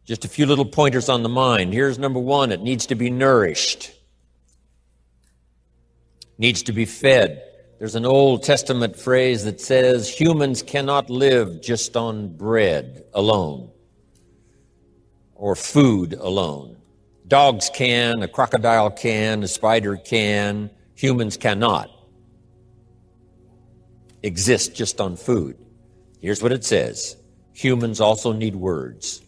Just a few little pointers on the mind. Here's number one. It needs to be nourished. Needs to be fed. There's an Old Testament phrase that says humans cannot live just on bread alone or food alone. Dogs can, a crocodile can, a spider can. Humans cannot exist just on food. Here's what it says. Humans also need words.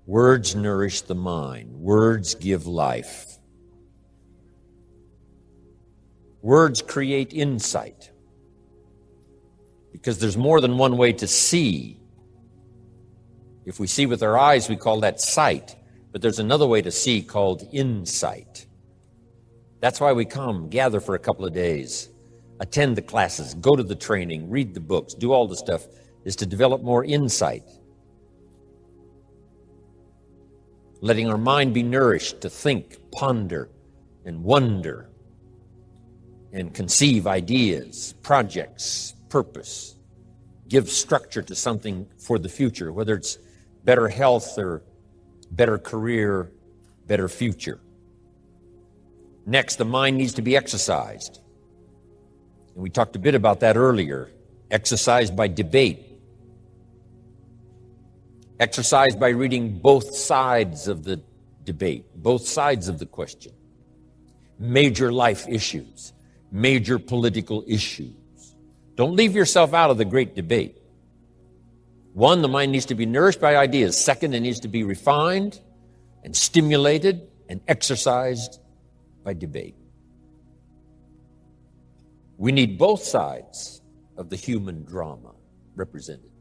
Words nourish the mind. Words give life. Words create insight. Because there's more than one way to see. If we see with our eyes, we call that sight. But there's another way to see called insight. That's why we come, gather for a couple of days, attend the classes, go to the training, read the books, do all the stuff, is to develop more insight. Letting our mind be nourished to think, ponder, and wonder, and conceive ideas, projects, purpose, give structure to something for the future, whether it's better health or better career, better future. Next, the mind needs to be exercised. And we talked a bit about that earlier. Exercised by debate. Exercised by reading both sides of the debate, both sides of the question. Major life issues, major political issues. Don't leave yourself out of the great debate. One, the mind needs to be nourished by ideas. Second, it needs to be refined and stimulated and exercised by debate. We need both sides of the human drama represented.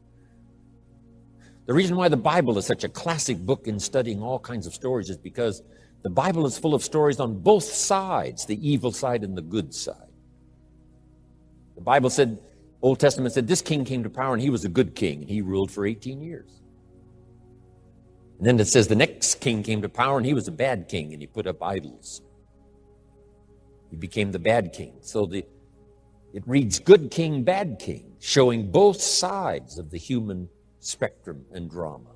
The reason why the Bible is such a classic book in studying all kinds of stories is because the Bible is full of stories on both sides, the evil side and the good side. The Bible said, Old Testament said, this king came to power and he was a good king and he ruled for 18 years. And then it says the next king came to power and he was a bad king and he put up idols. He became the bad king. So it reads good king, bad king, showing both sides of the human spectrum and drama.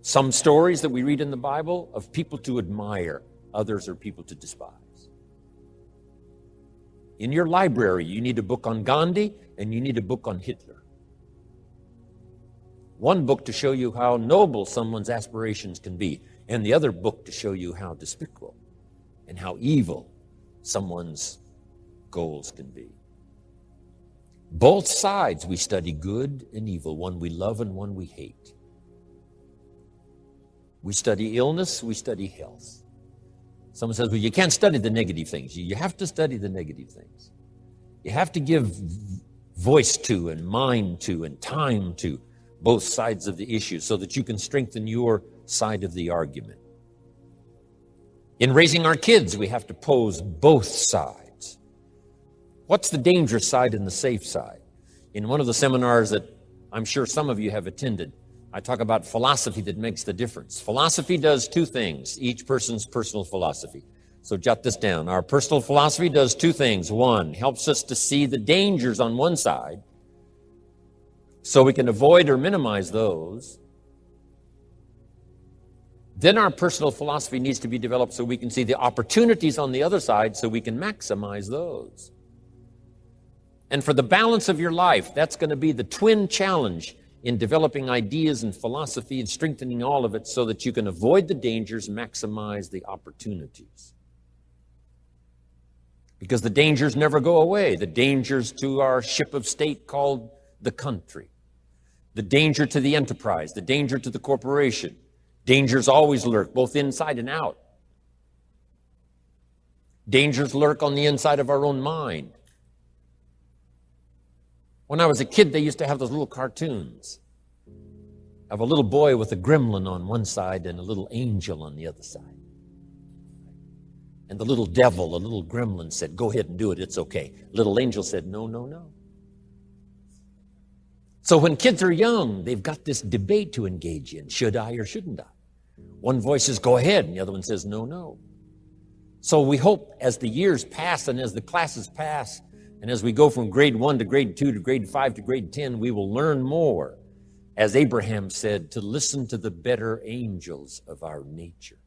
Some stories that we read in the Bible of people to admire, others are people to despise. In your library, you need a book on Gandhi and you need a book on Hitler. One book to show you how noble someone's aspirations can be, and the other book to show you how despicable and how evil someone's goals can be. Both sides we study good and evil, one we love and one we hate. We study illness, we study health. Someone says, well, you can't study the negative things. You have to study the negative things. You have to give voice to and mind to and time to both sides of the issue so that you can strengthen your side of the argument. In raising our kids, we have to pose both sides. What's the dangerous side and the safe side? In one of the seminars that I'm sure some of you have attended, I talk about philosophy that makes the difference. Philosophy does two things, each person's personal philosophy. So jot this down. Our personal philosophy does two things. One, helps us to see the dangers on one side so we can avoid or minimize those. Then our personal philosophy needs to be developed so we can see the opportunities on the other side so we can maximize those. And for the balance of your life, that's going to be the twin challenge in developing ideas and philosophy and strengthening all of it so that you can avoid the dangers, maximize the opportunities. Because the dangers never go away. The dangers to our ship of state called the country. The danger to the enterprise, the danger to the corporation. Dangers always lurk, both inside and out. Dangers lurk on the inside of our own mind. When I was a kid, they used to have those little cartoons of a little boy with a gremlin on one side and a little angel on the other side. And the little devil, the little gremlin said, go ahead and do it, it's okay. Little angel said, no, no, no. So when kids are young, they've got this debate to engage in. Should I or shouldn't I? One voice says, go ahead, and the other one says, no, no. So we hope as the years pass and as the classes pass, and as we go from grade 1 to grade 2 to grade 5 to grade 10, we will learn more as Abraham said, to listen to the better angels of our nature,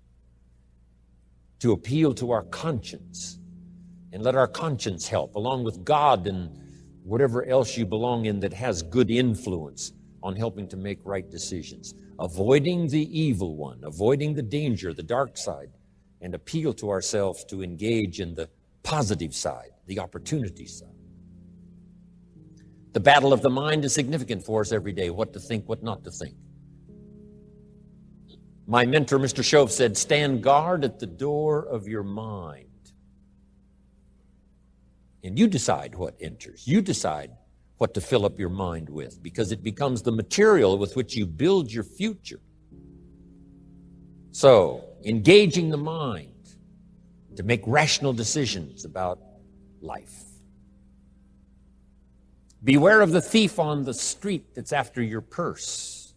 to appeal to our conscience, and let our conscience help, along with God and whatever else you belong in that has good influence on helping to make right decisions, avoiding the evil one, avoiding the danger, the dark side, and appeal to ourselves to engage in the positive side, the opportunity side. The battle of the mind is significant for us every day, what to think, what not to think. My mentor, Mr. Shove, said, stand guard at the door of your mind. And you decide what enters. You decide what to fill up your mind with, because it becomes the material with which you build your future. So, engaging the mind to make rational decisions about life. Beware of the thief on the street that's after your purse,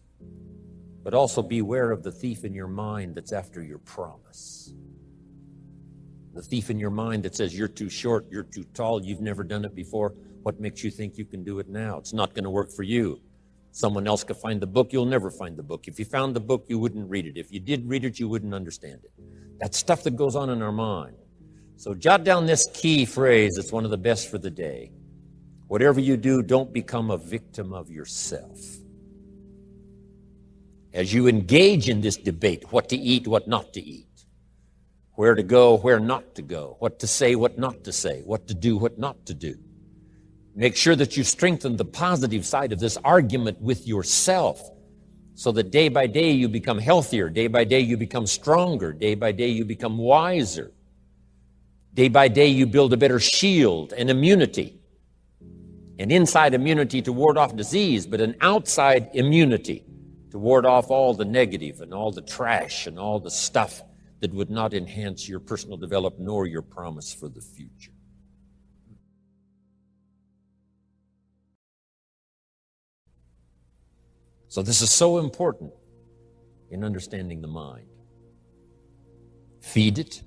but also beware of the thief in your mind that's after your promise. The thief in your mind that says you're too short, you're too tall, you've never done it before. What makes you think you can do it now? It's not going to work for you. Someone else could find the book, you'll never find the book. If you found the book, you wouldn't read it. If you did read it, you wouldn't understand it. That's stuff that goes on in our mind. So jot down this key phrase. It's one of the best for the day. Whatever you do, don't become a victim of yourself. As you engage in this debate, what to eat, what not to eat, where to go, where not to go, what to say, what not to say, what to do, what not to do. Make sure that you strengthen the positive side of this argument with yourself so that day by day you become healthier, day by day you become stronger, day by day you become wiser. Day by day you build a better shield and immunity. An inside immunity to ward off disease, but an outside immunity to ward off all the negative and all the trash and all the stuff that would not enhance your personal development nor your promise for the future. So this is so important in understanding the mind. Feed it.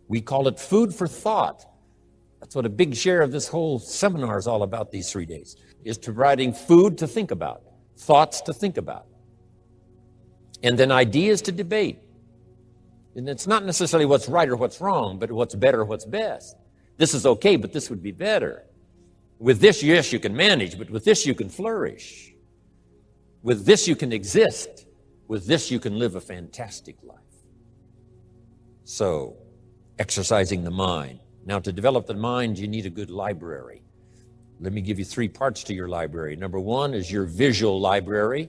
We call it food for thought. That's what a big share of this whole seminar is all about these 3 days, is providing food to think about, thoughts to think about, and then ideas to debate. And it's not necessarily what's right or what's wrong, but what's better, what's best. This is okay, but this would be better. With this, yes, you can manage, but with this, you can flourish. With this, you can exist. With this, you can live a fantastic life. So, exercising the mind. Now, to develop the mind, you need a good library. Let me give you 3 parts to your library. Number 1 is your visual library.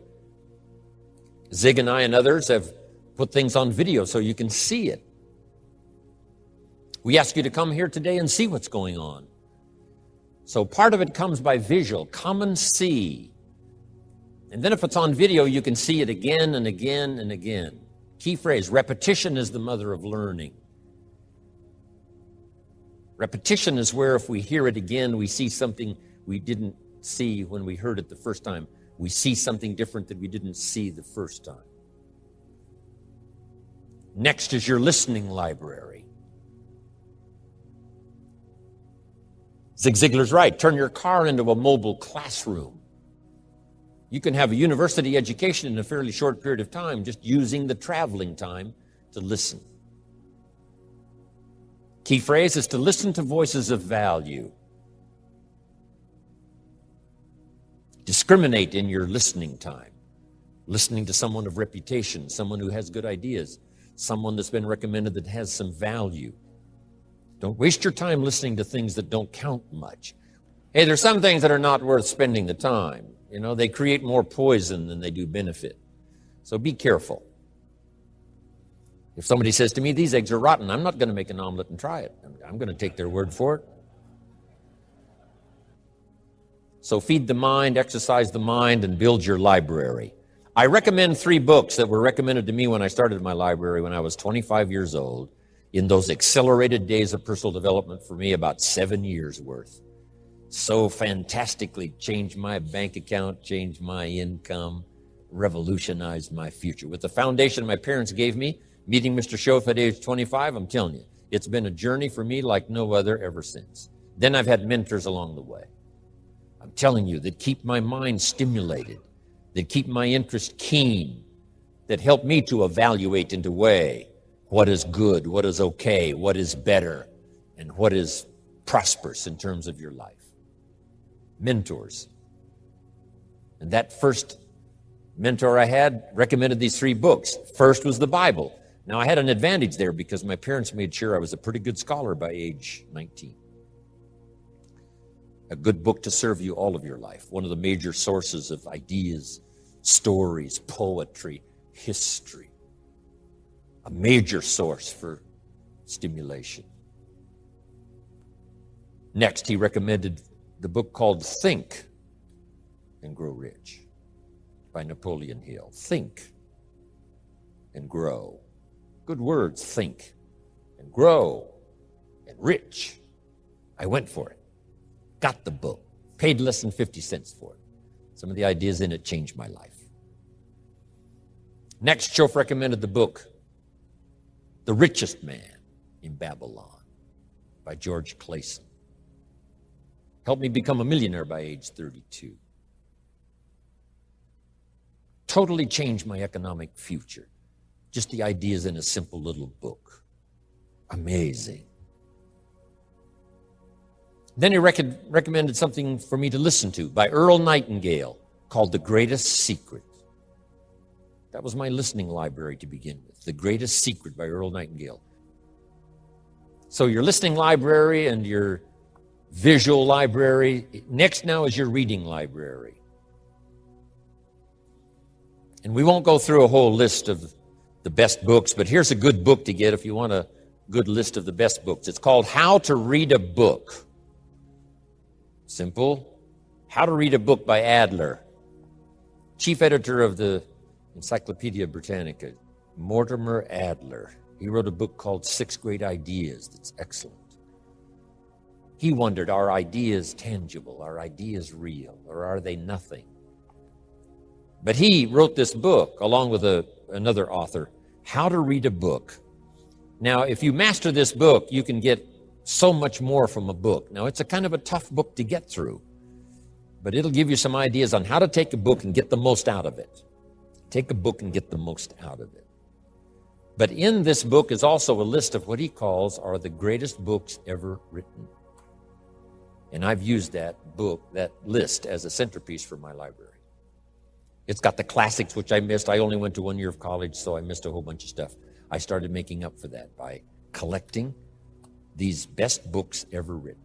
Zig and I and others have put things on video so you can see it. We ask you to come here today and see what's going on. So part of it comes by visual. Come and see. And then if it's on video, you can see it again and again and again. Key phrase, repetition is the mother of learning. Repetition is where if we hear it again, we see something we didn't see when we heard it the first time. We see something different that we didn't see the first time. Next is your listening library. Zig Ziglar's right. Turn your car into a mobile classroom. You can have a university education in a fairly short period of time just using the traveling time to listen. Key phrase is to listen to voices of value. Discriminate in your listening time. Listening to someone of reputation, someone who has good ideas, someone that's been recommended that has some value. Don't waste your time listening to things that don't count much. Hey, there's some things that are not worth spending the time. You know, they create more poison than they do benefit. So be careful. If somebody says to me, these eggs are rotten, I'm not going to make an omelet and try it. I'm going to take their word for it. So feed the mind, exercise the mind, and build your library. I recommend 3 books that were recommended to me when I started my library when I was 25 years old, in those accelerated days of personal development for me, about 7 years worth. So fantastically changed my bank account, changed my income, revolutionized my future. With the foundation my parents gave me, meeting Mr. Schoaf at age 25, I'm telling you, it's been a journey for me like no other ever since. Then I've had mentors along the way. I'm telling you that keep my mind stimulated. that keep my interest keen, that help me to evaluate and to weigh what is good, what is okay, what is better, and what is prosperous in terms of your life. Mentors. And that first mentor I had recommended these 3 books. First was the Bible. Now, I had an advantage there because my parents made sure I was a pretty good scholar by age 19. A good book to serve you all of your life. One of the major sources of ideas, stories, poetry, history. A major source for stimulation. Next, he recommended the book called Think and Grow Rich by Napoleon Hill. Think and grow. Good words, think and grow and rich. I went for it. Got the book. Paid less than 50 cents for it. Some of the ideas in it changed my life. Next, Schoaf recommended the book The Richest Man in Babylon by George Clayson. Helped me become a millionaire by age 32. Totally changed my economic future. Just the ideas in a simple little book. Amazing. Then he recommended something for me to listen to by Earl Nightingale called The Greatest Secret. That was my listening library to begin with. The Greatest Secret by Earl Nightingale. So your listening library and your visual library. Next now is your reading library. And we won't go through a whole list of the best books, but here's a good book to get if you want a good list of the best books. It's called How to Read a Book. Simple. How to Read a Book by Adler. Chief editor of the Encyclopedia Britannica, Mortimer Adler. He wrote a book called 6 Great Ideas that's excellent. He wondered, are ideas tangible? Are ideas real? Or are they nothing? But he wrote this book, along with another author, How to Read a Book. Now, if you master this book, you can get so much more from a book. Now, it's a kind of a tough book to get through, but it'll give you some ideas on how to take a book and get the most out of it. Take a book and get the most out of it. But in this book is also a list of what he calls are the greatest books ever written. And I've used that book, that list, as a centerpiece for my library. It's got the classics, which I missed. I only went to 1 year of college, so I missed a whole bunch of stuff. I started making up for that by collecting these best books ever written.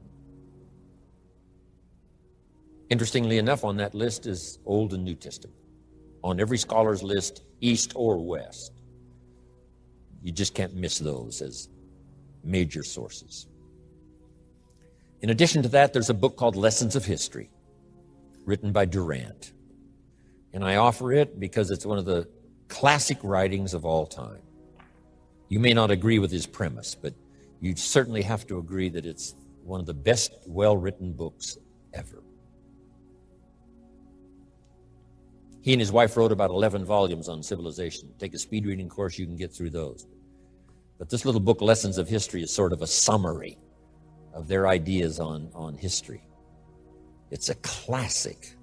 Interestingly enough, on that list is Old and New Testament. On every scholar's list, East or West. You just can't miss those as major sources. In addition to that, there's a book called Lessons of History, written by Durant. And I offer it because it's one of the classic writings of all time. You may not agree with his premise, but you certainly have to agree that it's one of the best well-written books ever. He and his wife wrote about 11 volumes on civilization. Take a speed reading course, you can get through those. But this little book, Lessons of History, is sort of a summary of their ideas on history. It's a classic.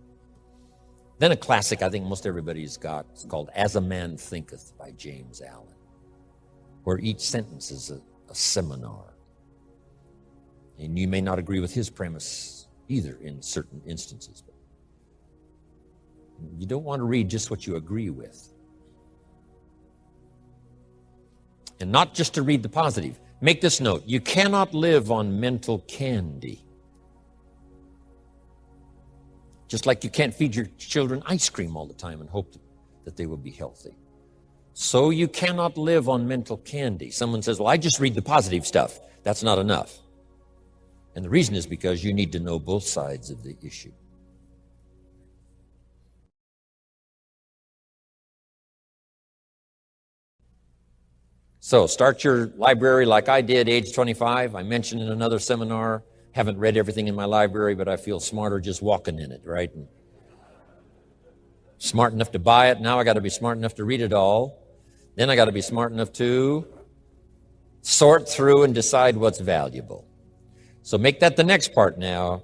Then a classic I think most everybody's got. It's called As a Man Thinketh by James Allen, where each sentence is a seminar. And you may not agree with his premise either in certain instances. But you don't want to read just what you agree with. And not just to read the positive. Make this note. You cannot live on mental candy. Just like you can't feed your children ice cream all the time and hope that they will be healthy. So you cannot live on mental candy. Someone says, well, I just read the positive stuff. That's not enough. And the reason is because you need to know both sides of the issue. So start your library like I did, age 25. I mentioned in another seminar, haven't read everything in my library, but I feel smarter just walking in it, right? And smart enough to buy it. Now I got to be smart enough to read it all. Then I got to be smart enough to sort through and decide what's valuable. So make that the next part now.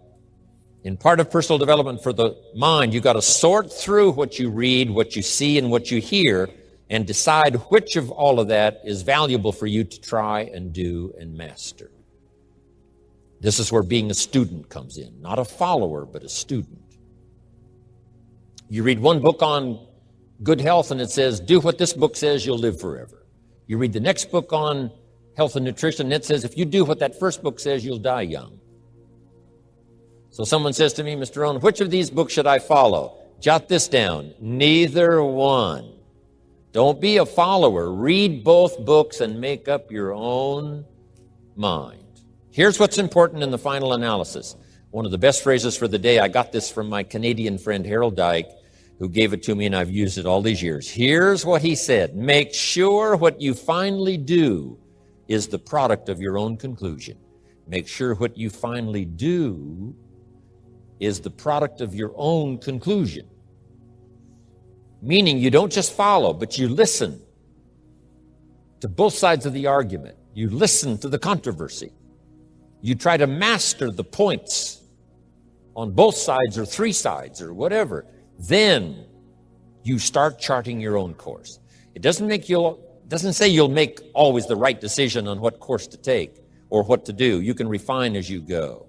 In part of personal development for the mind, you've got to sort through what you read, what you see, and what you hear, and decide which of all of that is valuable for you to try and do and master. This is where being a student comes in. Not a follower, but a student. You read one book on good health, and it says, do what this book says, you'll live forever. You read the next book on health and nutrition, and it says, if you do what that first book says, you'll die young. So someone says to me, Mr. Rohn, which of these books should I follow? Jot this down. Neither one. Don't be a follower. Read both books and make up your own mind. Here's what's important in the final analysis. One of the best phrases for the day, I got this from my Canadian friend Harold Dyke, who gave it to me, and I've used it all these years. Here's what he said. Make sure what you finally do is the product of your own conclusion. Make sure what you finally do is the product of your own conclusion. Meaning you don't just follow, but you listen to both sides of the argument. You listen to the controversy. You try to master the points on both sides or three sides or whatever. Then you start charting your own course. It doesn't say you'll make always the right decision on what course to take or what to do. You can refine as you go.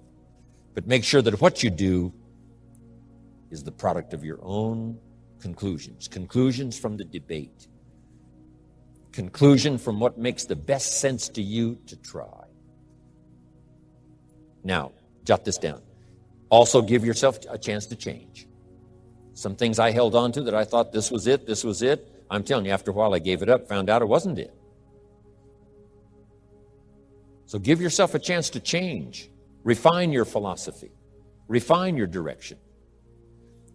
But make sure that what you do is the product of your own conclusions. Conclusions from the debate. Conclusion from what makes the best sense to you to try. Now, jot this down. Also give yourself a chance to change. Some things I held on to that I thought this was it. I'm telling you, after a while I gave it up, found out it wasn't it. So give yourself a chance to change. Refine your philosophy. Refine your direction.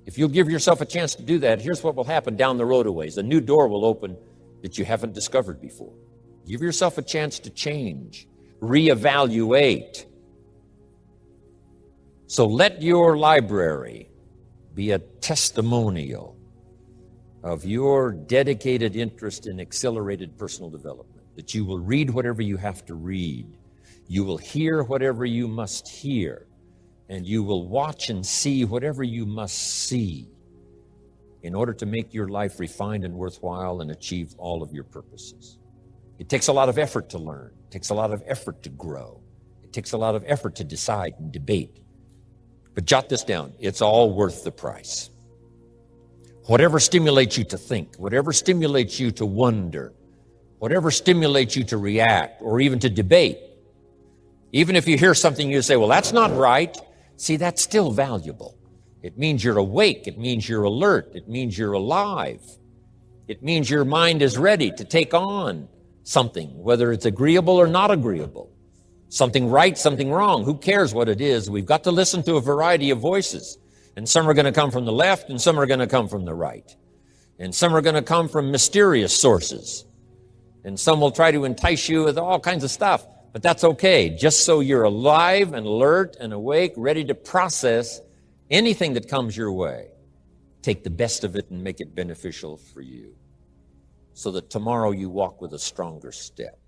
If you'll give yourself a chance to do that, here's what will happen down the road a ways. A new door will open that you haven't discovered before. Give yourself a chance to change. Reevaluate. So let your library be a testimonial of your dedicated interest in accelerated personal development, that you will read whatever you have to read. You will hear whatever you must hear, and you will watch and see whatever you must see in order to make your life refined and worthwhile and achieve all of your purposes. It takes a lot of effort to learn. It takes a lot of effort to grow. It takes a lot of effort to decide and debate. But jot this down. It's all worth the price. Whatever stimulates you to think, whatever stimulates you to wonder, whatever stimulates you to react or even to debate, even if you hear something you say, well, that's not right. See, that's still valuable. It means you're awake. It means you're alert. It means you're alive. It means your mind is ready to take on something, whether it's agreeable or not agreeable. Something right, something wrong. Who cares what it is? We've got to listen to a variety of voices. And some are going to come from the left, and some are going to come from the right. And some are going to come from mysterious sources. And some will try to entice you with all kinds of stuff. But that's okay, just so you're alive and alert and awake, ready to process anything that comes your way. Take the best of it and make it beneficial for you, so that tomorrow you walk with a stronger step.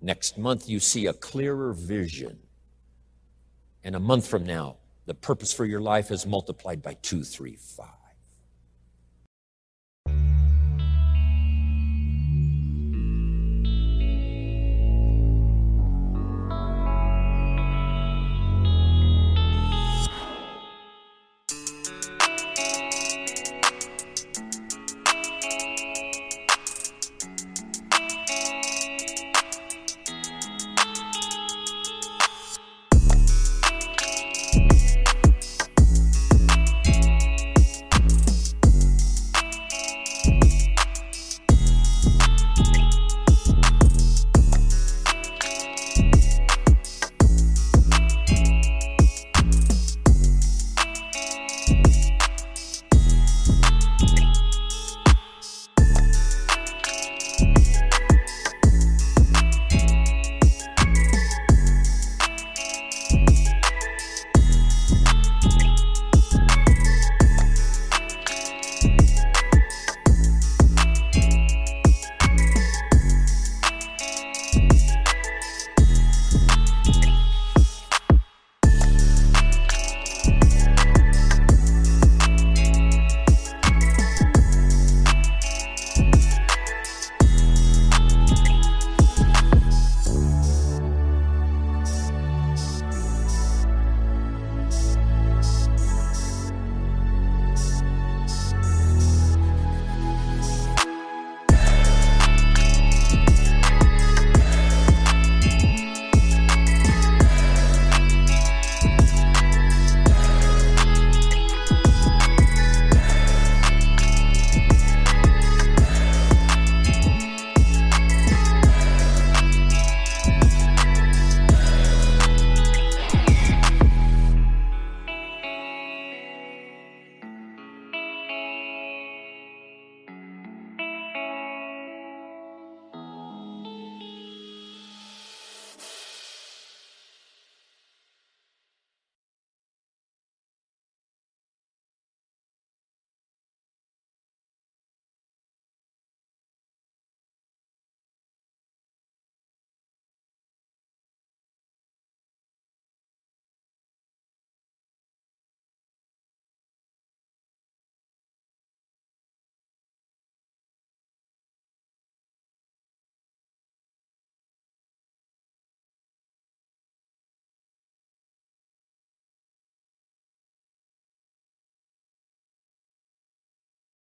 Next month you see a clearer vision. And a month from now, the purpose for your life is multiplied by 2, 3, 5.